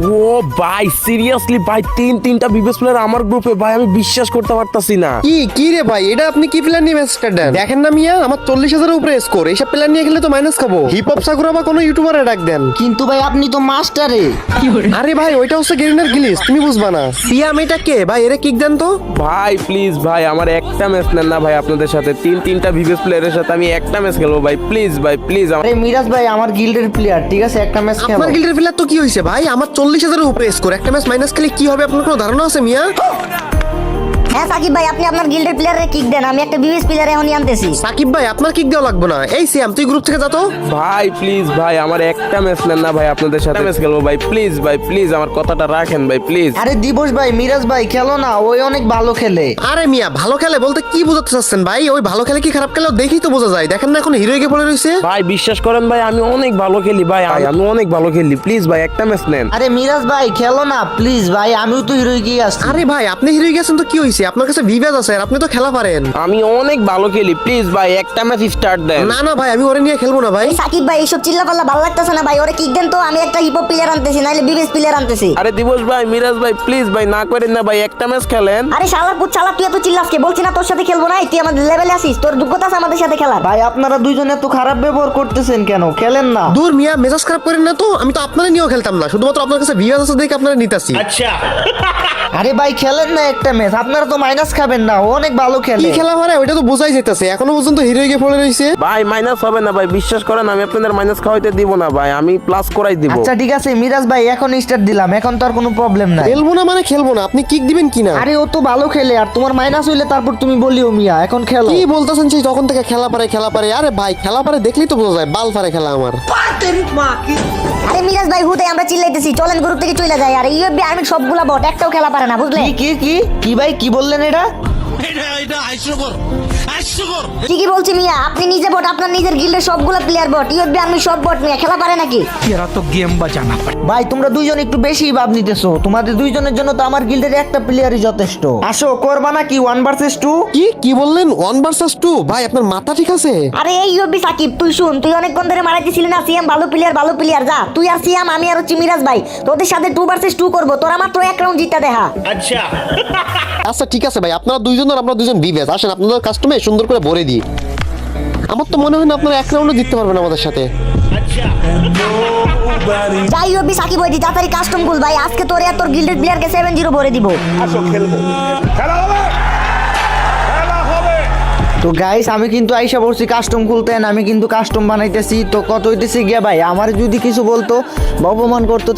ও ভাই সিরিয়াসলি ভাই তিনটা বিবেস প্লেয়ার আমার গ্রুপে ভাই, আমি বিশ্বাস করতে পারতাছি না। কি রে ভাই, এটা আপনি কি প্ল্যান নিয়ে ম্যাচটা দেন? দেখেন না মিয়া, আমার 40,000 উপরে স্কোর, এইসব প্ল্যান নিয়ে খেলে তো মাইনাস খাবো। হিপ হপ সাকুরা বা কোনো ইউটিউবারে ডাক দেন। কিন্তু ভাই আপনি তো মাস্টারে। আরে ভাই ওইটা হচ্ছে গেরিনার গিলিস, তুমি বুঝবা না। সিয়াম এটা কে ভাই, এরে কিক দেন তো। ভাই প্লিজ ভাই, আমার একটা ম্যাচ নেন না ভাই, আপনাদের সাথে তিনটা বিবেস প্লেয়ারের সাথে আমি একটা ম্যাচ খেলবো ভাই, প্লিজ ভাই প্লিজ। আরে মিরাজ ভাই আমার গিল্ডের প্লেয়ার, ঠিক আছে একটা ম্যাচ খেলো। আপনার গিল্ডের প্লেয়ার তো কি হয়েছে ভাই, আমার 40,000 উপরে স্কোর, একটা ম্যাচ মাইনাস খেলে কি হবে আপনার কোনো ধারণা আছে মিয়া? হ্যাঁ সাকিব ভাই, আপনি আপনার গিল্ডের প্লেয়ারে কিক দেন, আমি একটা বিবিএস প্লেয়ার এখনই আনতেছি। সাকিব ভাই আপনার কিক দেওয়া লাগবে না, এই সিয়াম তুই গ্রুপ থেকে যা তো। ভাই প্লিজ ভাই, আমার একটা ম্যাচ নেন না ভাই, আপনাদের সাথে ম্যাচ খেলবো ভাই, প্লিজ ভাই প্লিজ, আমার কথাটা রাখেন ভাই প্লিজ। আরে দিবস ভাই মিরাজ ভাই খেলো না, ওই অনেক ভালো খেলে। আরে মিয়া ভালো খেলে বলতে কি বোঝাতে চাচ্ছেন ভাই? ওই ভালো খেলে কি খারাপ খেলেও দেখি তো বোঝা যায়, দেখেন না এখন হিরো গিয়ে পড়ে রয়েছে। ভাই বিশ্বাস করেন ভাই, আমি অনেক ভালো খেলি ভাই, আমি অনেক ভালো খেলি, প্লিজ ভাই একটা ম্যাচ নেন। আরে মিরাজ ভাই খেলো না প্লিজ ভাই, আমিও তো হিরোই গিয়ে আসছি। আরে ভাই আপনি হিরো গেছেন তো কি হয়েছে, আপনার কাছে ভিভ্যাজ আছে, আর আপনি তো খেলা পারেন। আমি অনেক ভালো খেলি, প্লিজ ভাই একটা ম্যাচ স্টার্ট দেন। না ভাই আমি ওরে নিয়ে খেলবো না ভাই। সাকিব ভাই এইসব চিল্লাপাল্লা ভালো লাগতেছে না ভাই, ওরে কিক দেন তো, আমি একটা হিপহপ প্লেয়ার আনতেছি, নাইলে বিবিএস প্লেয়ার আনতেছি। আরে দিবস ভাই, মিরাজ ভাই প্লিজ ভাই না করেন না ভাই, একটা ম্যাচ খেলেন। আরে শালার পুত শালা, তুই এত চিল্লাসকে, বলছি না তোর সাথে খেলবো না, তুই আমাদের লেভেলে আসিস, তোর যোগ্যতা আছে আমাদের সাথে খেলার। ভাই আপনারা দুইজনে এত খারাপ ব্যবহার করতেছেন কেন, খেলেন না। দূর মিয়া, মেজাজ খারাপ করেন না তো, আমি তো আপনারা নিয়েও খেলতাম না, শুধুমাত্র আপনার কাছে ভিভ্যাজ আছে দেখে আপনারা নিতাছি। আরে ভাই খেলেন না একটা ম্যাচ, আপনারা তো মাইনাস খাবেন না, ও অনেক ভালো কি খেলে। খেলা পারে ওইটা তো বোঝাই যেতেছে, এখনো পর্যন্ত হিরো গিয়ে পড়ে রয়েছে। ভাই মাইনাস হবে না ভাই, বিশ্বাস করেন, আমি আপনাদের মাইনাস খাওয়াইতে দিব না ভাই, আমি প্লাস করাই দিব। আচ্ছা ঠিক আছে মিরাজ ভাই, এখন স্টার্ট দিলাম, এখন তো আর কোনো প্রবলেম নাই। খেলবো না মানে খেলবো না, আপনি কিক দিবেন কিনা? আরে ও তো ভালো খেলে, আর তোমার মাইনাস হইলে তারপর তুমি বলিও মিয়া, এখন খেলো। কি বলতেছেন সেই তখন থেকে খেলা পারে। আরে ভাই খেলা পারে দেখলেই তো বোঝা যায়, বাল পারে খেলা আমার। আরে মিরাজ ভাই হুদে আমরা চিল্লাইতেছি, চলেন গ্রুপ থেকে চলে যাই। আর ইউএফবি আর্মির সবগুলা বট, একটাও খেলা পারে না, বুঝলে? কি ভাই কি বললেন এটা? ঠিকই বলছি মিয়া, আপনি নিজে বট, আপনার নিজের গিল্ডের সবগুলা প্লেয়ার বট, ইউএফবি আর্মির সব বট মিয়া, খেলা পারে নাকি? ভাই তোমরা দুইজন একটু বেশি ভাব নিতেছো, তোমাদের দুইজনের জন্য তো আমার গিল্ডের একটা প্লেয়ারই যথেষ্ট। আসো করবা নাকি 1 ভার্সেস 2? কি বললেন 1 ভার্সেস 2? ভাই আপনার মাথা ঠিক আছে? আরে এই ইউএফবি সাকিব, তুই শুন, তুই অনেকক্ষণ ধরে মারাইতেছিলি না সিএম ভালো প্লেয়ার, যা তুই আর সিএম, আমি আর হচ্ছে মিরাজ ভাই, তোদের সাথে 2 ভার্সেস 2 করবো, তোরা মাত্র এক রাউন্ড জিততে দেখা। আচ্ছা ঠিক আছে ভাই, আপনারা দুইজন আর আমরা দুইজন বিবেস, আসেন আপনাদের কাস্টমে সুন্দর করে ভরে দিই। আমার তো মনে হয় না আপনারা এক রাউন্ডও জিততে পারবেন আমাদের সাথে। যাই ইউএফবি সাকিব, ওই তাড়াতাড়ি কাস্টম খুল ভাই, আজকে তোরে আর তোর গিল্ডের প্লেয়ারকে 7-0 ভরে দিব। তো গাইস আমি কিন্তু আইসা পড়ছি কাস্টম খুলতে, আমি কিন্তু কাস্টম বানাইতেছি। তো কত হইতেছে গিয়া ভাই, আমার যদি কিছু বলতো বা অপমান করতো